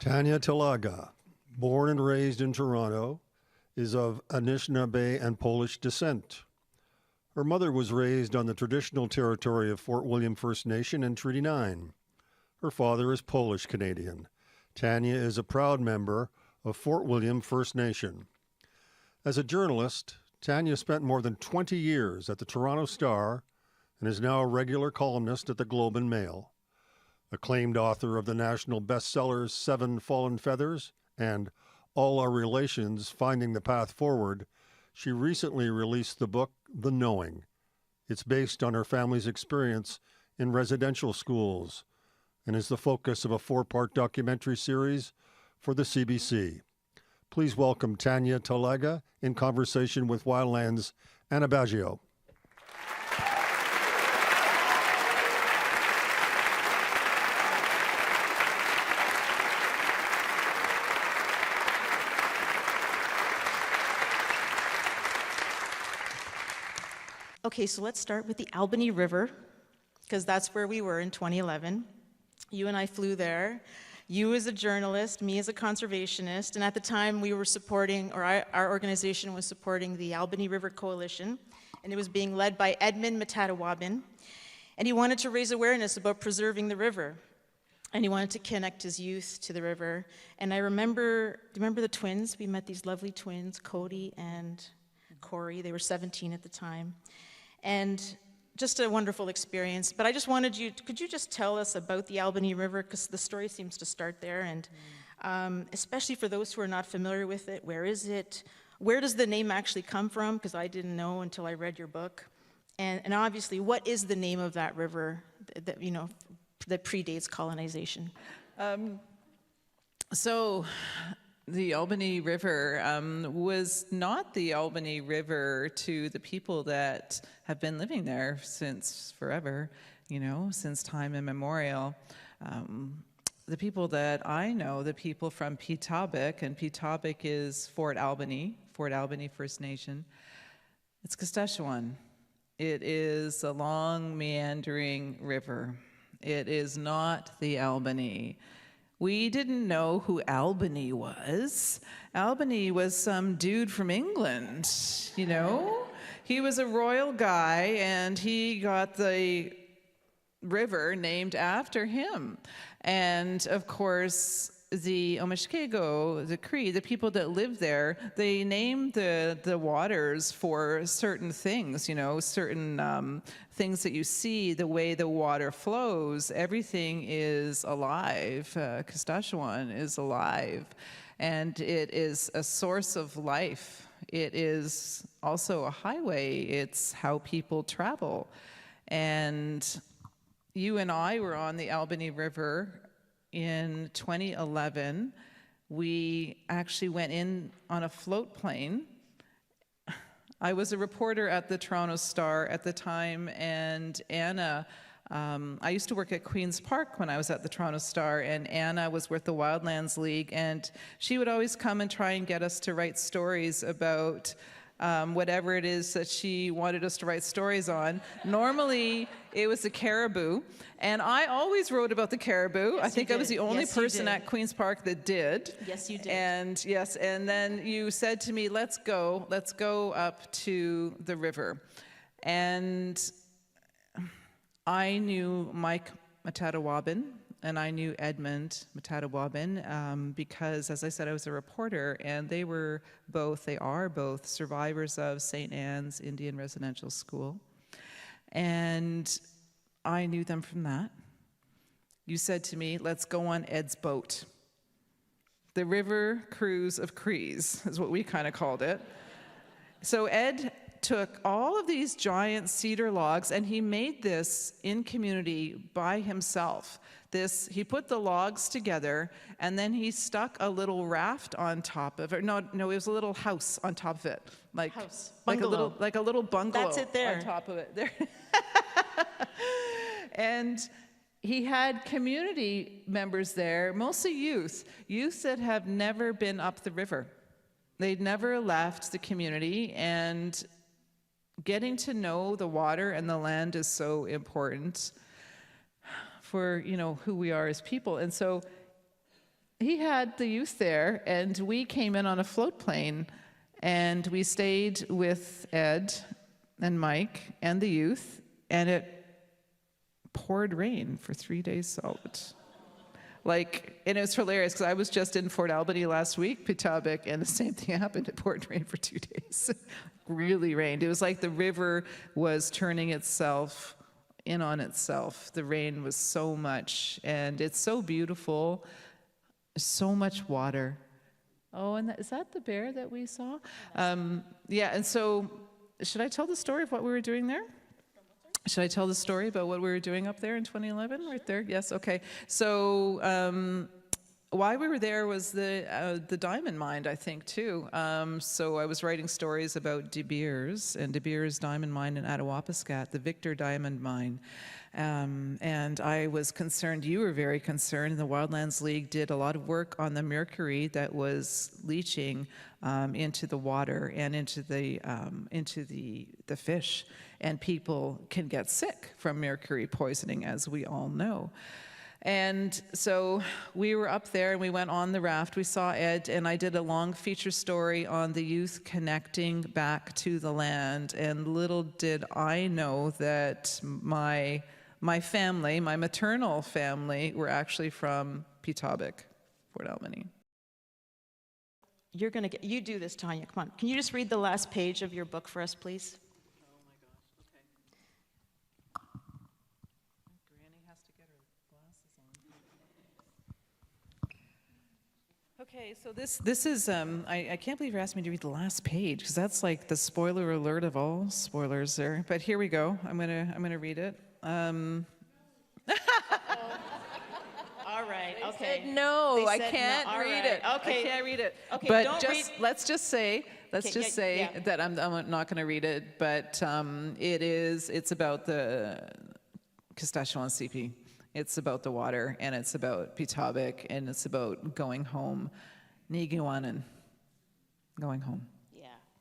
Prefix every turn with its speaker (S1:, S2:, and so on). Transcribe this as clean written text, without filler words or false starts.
S1: Tanya Talaga, born and raised in Toronto, is of Anishinaabe and Polish descent. Her mother was raised on the traditional territory of Fort William First Nation and Treaty 9. Her father is Polish-Canadian. Tanya is a proud member of Fort William First Nation. As a journalist, Tanya spent more than 20 years at the Toronto Star and is now a regular columnist at the Globe and Mail. Acclaimed author of the national bestsellers Seven Fallen Feathers and All Our Relations, Finding the Path Forward, she recently released the book The Knowing. It's based on her family's experience in residential schools and is the focus of a 4-part documentary series for the CBC. Please welcome Tanya Talaga in conversation with Wildlands' Anna Baggio.
S2: Okay, so let's start with the Albany River, because that's where we were in 2011. You and I flew there. You as a journalist, me as a conservationist, and at the time we were supporting, or our organization was supporting the Albany River Coalition, and it was being led by Edmund Matatawabin, and he wanted to raise awareness about preserving the river, and he wanted to connect his youth to the river. And I remember, do you remember the twins? We met these lovely twins, Cody and Corey. They were 17 at the time. And just a wonderful experience. But I just wanted you, could you just tell us about the Albany River? Because the story seems to start there. And especially for those who are not familiar with it, where is it? Where does the name actually come from? Because I didn't know until I read your book. And obviously, what is the name of that river that, you know, that predates colonization?
S3: So the Albany River was not the Albany River to the people that have been living there since forever, you know, since time immemorial. The people that I know, the people from Petobic, and Petobic is Fort Albany First Nation, it's Saskatchewan. It is a long, meandering river. It is not the Albany. We didn't know who Albany was. Albany was some dude from England, you know? He was a royal guy, and he got the river named after him. And of course, the Omishkego, the Cree, the people that live there, they name the waters for certain things, you know, certain things that you see, the way the water flows. Everything is alive. Saskatchewan is alive. And it is a source of life. It is also a highway. It's how people travel. And you and I were on the Albany River in 2011. We actually went in on a float plane. I was a reporter at the Toronto Star at the time, and Anna, I used to work at Queen's Park when I was at the Toronto Star, and Anna was with the Wildlands League, and she would always come and try and get us to write stories about whatever it is that she wanted us to write stories on. Normally, it was the caribou, and I always wrote about the caribou.
S2: Yes,
S3: I think I was the only person at Queen's Park that did.
S2: Yes, you did.
S3: And yes, and then you said to me, let's go up to the river. And I knew Mike Matatawabin, and I knew Edmund Matatawabin because, as I said, I was a reporter, and they are both survivors of St. Anne's Indian Residential School. And I knew them from that. You said to me, let's go on Ed's boat. The River Cruise of Crees is what we kind of called it. So Ed took all of these giant cedar logs, and he made this in community by himself. He put the logs together, and then he stuck a little raft on top of it. No, it was a little house on top of it, like a little bungalow.
S2: That's it there.
S3: On top of it. There. And he had community members there, mostly youth that have never been up the river. They'd never left the community, and getting to know the water and the land is so important for, you know, who we are as people. And so he had the youth there, and we came in on a float plane, and we stayed with Ed and Mike and the youth, and it poured rain for 3 days solid. And it was hilarious because I was just in Fort Albany last week, Petobic, and the same thing happened. It poured rain for 2 days. Really rained. It was like the river was turning itself in on itself. The rain was so much, and it's so beautiful. So much water. Oh, and is that the bear that we saw? Yeah, and so should I tell the story of what we were doing there? Should I tell the story about what we were doing up there in 2011? Right there? Yes, okay. So why we were there was the diamond mine, I think, too. So I was writing stories about De Beers and De Beers Diamond Mine in Attawapiskat, the Victor Diamond Mine. And I was concerned, you were very concerned, and the Wildlands League did a lot of work on the mercury that was leaching into the water and into the fish. And people can get sick from mercury poisoning, as we all know. And so we were up there and we went on the raft. We saw Ed, and I did a long feature story on the youth connecting back to the land. And little did I know that my family, my maternal family, were actually from Petobic, Fort Albany.
S2: You do this, Tanya. Come on. Can you just read the last page of your book for us, please?
S3: Okay, so this is, I can't believe you're asking me to read the last page, because that's like the spoiler alert of all spoilers there. But here we go. I'm gonna read it.
S2: All right, okay.
S3: No,
S2: They
S3: I
S2: said
S3: can't
S2: no. All
S3: read
S2: right.
S3: it.
S2: Okay.
S3: I can't read it.
S2: Okay,
S3: but
S2: don't
S3: just
S2: read.
S3: let's just say
S2: yeah.
S3: that I'm not going to read it. But it's about the Kistashwan CP. It's about the water, and it's about Petobic, and it's about going home, Nigiwanan, going home.